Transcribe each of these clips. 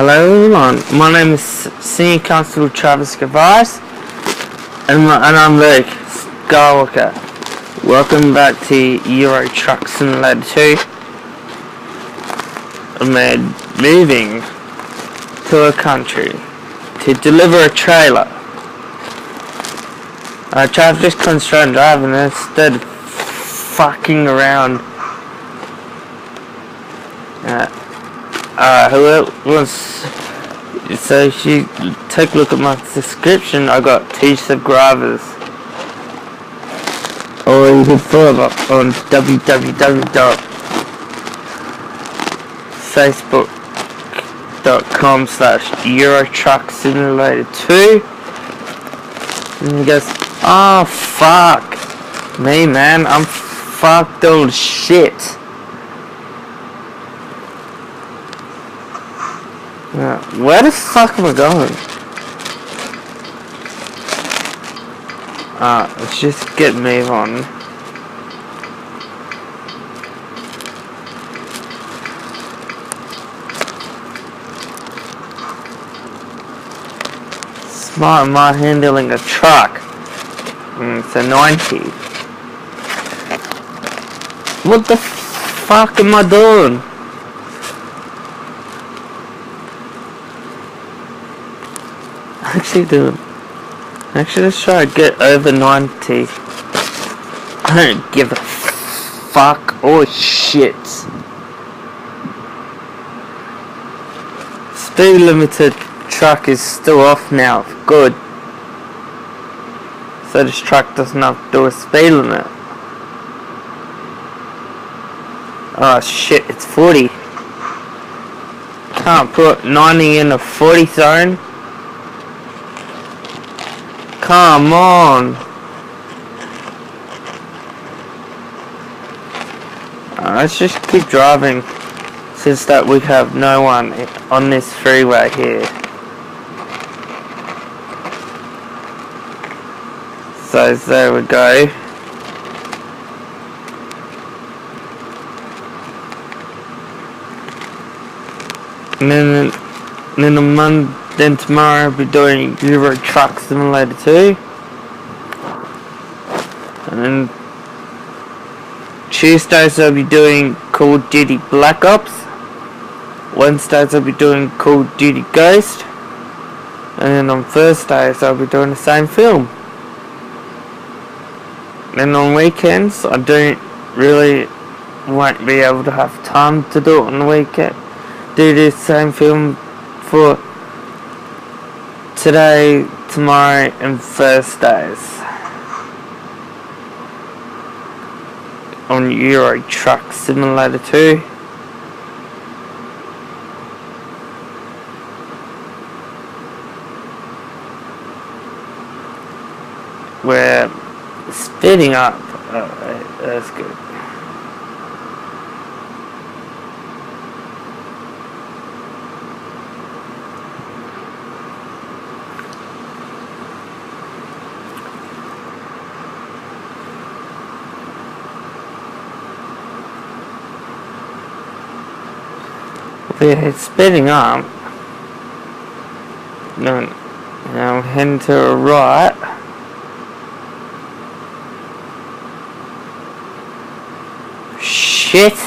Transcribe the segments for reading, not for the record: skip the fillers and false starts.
Hello everyone, my name is Senior Constable Travis Gavars and I'm Luke Skywalker. Welcome back to Euro Truck Simulator 2. I'm moving to a country to deliver a trailer. I tried this constraint driving instead of fucking around. Whoever wants, so if you take a look at my description, I got two subscribers. Or you can follow up on www.facebook.com/EuroTruckSimulator2. And he goes, oh fuck me man, I'm fucked all shit. Where the fuck am I going? Let's just get move on. Smart am I handling a truck? It's a 90. What the fuck am I doing? Actually, let's try to get over 90. I don't give a fuck or shit. Speed limited truck is still off now. Good. So this truck doesn't have to do a speed limit. Oh shit, it's 40. Can't put 90 in a 40 zone. Come on. Let's just keep driving since that we have no one on this freeway here. So there we go. And then tomorrow I'll be doing Euro Truck Simulator 2. And then Tuesdays I'll be doing Call of Duty Black Ops. Wednesdays I'll be doing Call of Duty Ghost. And then on Thursdays I'll be doing the same film. And on weekends I won't be able to have time to do it on the weekend. Do the same film for today, tomorrow and Thursdays on Euro Truck Simulator 2. We're speeding up. Alright, that's good. It's speeding up. Now I'm heading to the right. Shit.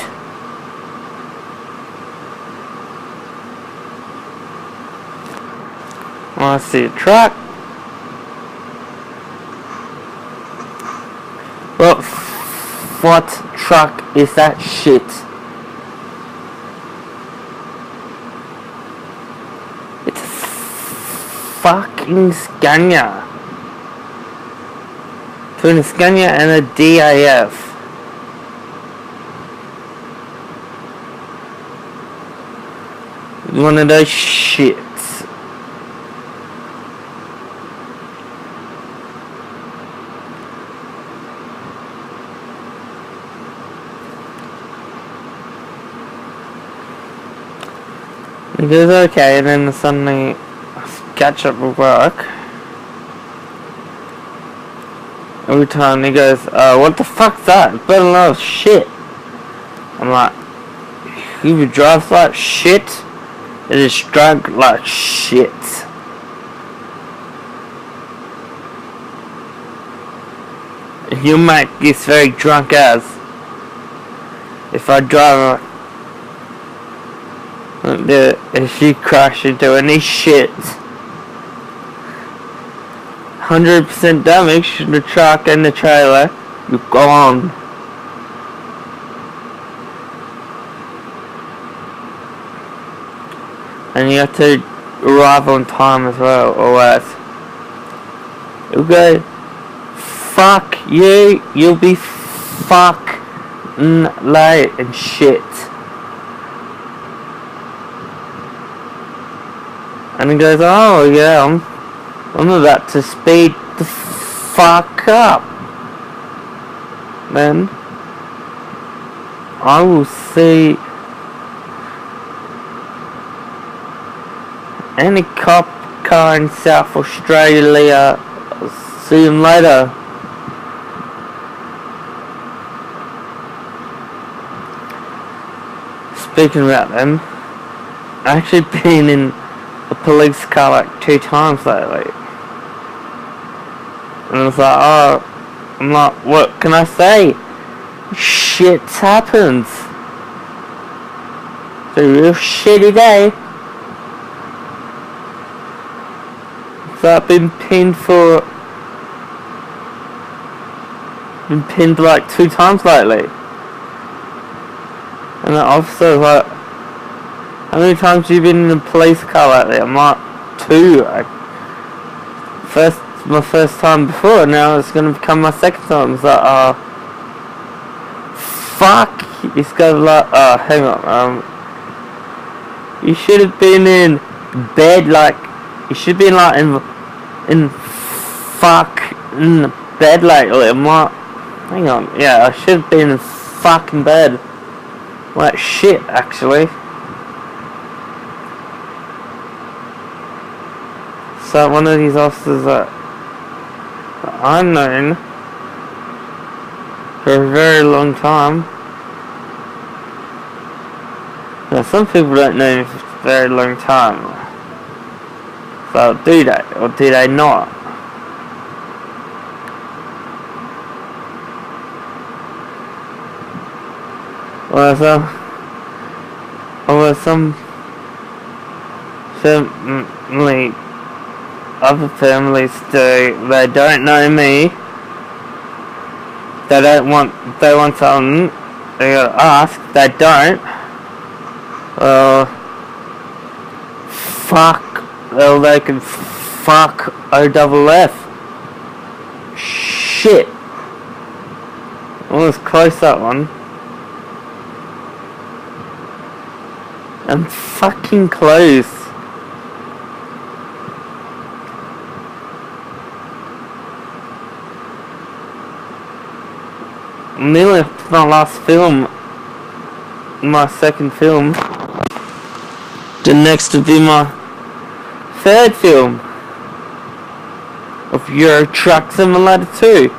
I see a truck. Well, what truck is that shit? Fucking Scania. Between a Scania and a DAF. One of those shits. It goes okay, and then suddenly catch up with work. Every time he goes, what the fuck's that? It's better than shit. I'm like, you drive that shit? It is drunk like shit. Your mate gets very drunk as if I drive if you crash into any shit. 100% damage to the truck and the trailer, you're gone. And you have to arrive on time as well, or else you'll go, fuck you, you'll be fucking late and shit. And he goes, oh yeah, I'm about to speed the fuck up. Then I will see any cop car in South Australia. See him later. Speaking about them, I've actually been in a police car like 2 times lately. And I was like, oh, I'm like, what can I say? Shit happens. It's a real shitty day. So I've been pinned like 2 times lately. And the officer was like, how many times have you been in a police car lately? I'm like, 2. My first time before, now it's gonna become my second time. It's like, fuck. He's got like, hang on, you should have been in bed, like, you should be like in fucking bed lately. I'm like, hang on, yeah, I should have been in fucking bed. Like shit, actually. So one of these officers that I've known for a very long time. Now some people don't know me for a very long time. So do they, or do they not? Well, some family, other families do. They don't know me. They want something. They gotta ask. They don't. Fuck. Well, they can fuck OFF. Shit. Almost close, that one. I'm fucking close. I'm nearly up to my last film. My second film. The next will be my 3rd film of Euro Truck Simulator 2.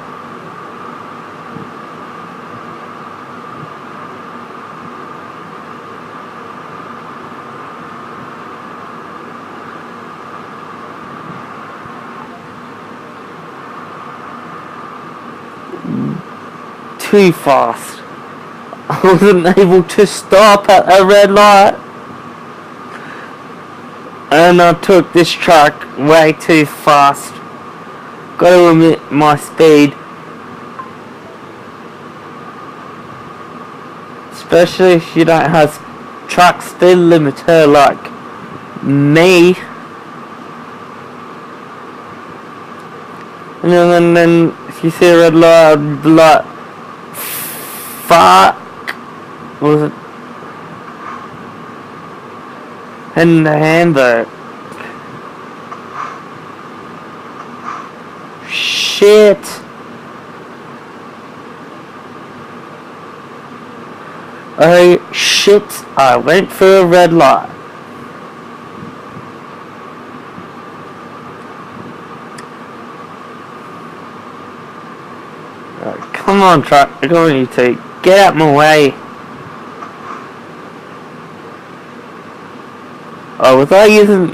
Too fast. I wasn't able to stop at a red light. And I took this truck way too fast. Gotta limit my speed. Especially if you don't have truck speed limiter like me. And then if you see a red light, I'd be like, fuck. What was it? In the handbook. Shit. Oh shit, I went for a red light. Oh, come on, truck. Come on, you two. Get out my way. Oh, was I using...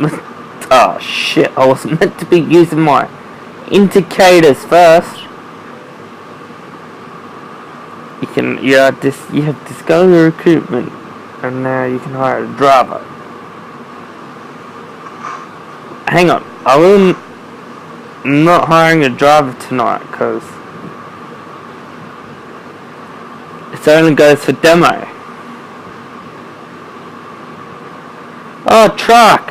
Oh, shit. I was meant to be using my indicators first. You have discovered recruitment, and now you can hire a driver. Hang on, I'm not hiring a driver tonight, because it only goes for demo. Oh, truck!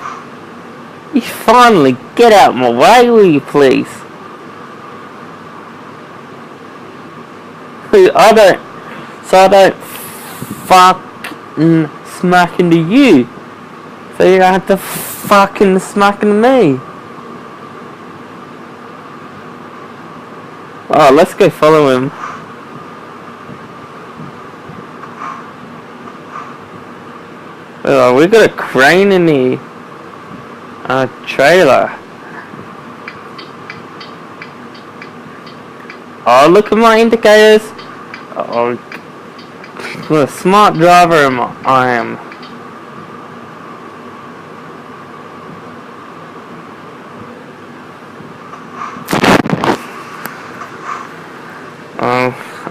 You finally get out my way, will you please? I don't fucking smack into you. So you don't have to fucking smack into me. Oh, let's go follow him. Oh, we got a crane in the trailer. Oh, look at my indicators. Oh, what a smart driver I am.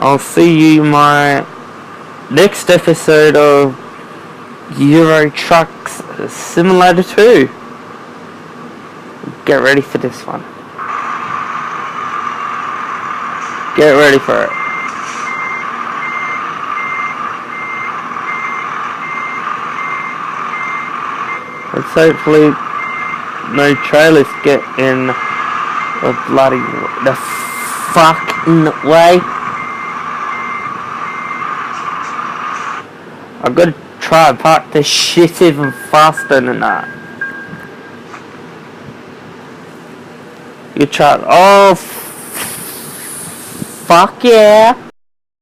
I'll see you in my next episode of Euro Trucks Simulator 2. Get ready for this one. Get ready for it. Let's hopefully no trailers get in the fucking way. I've got to try and park this shit even faster than that. You try. Oh, fuck yeah.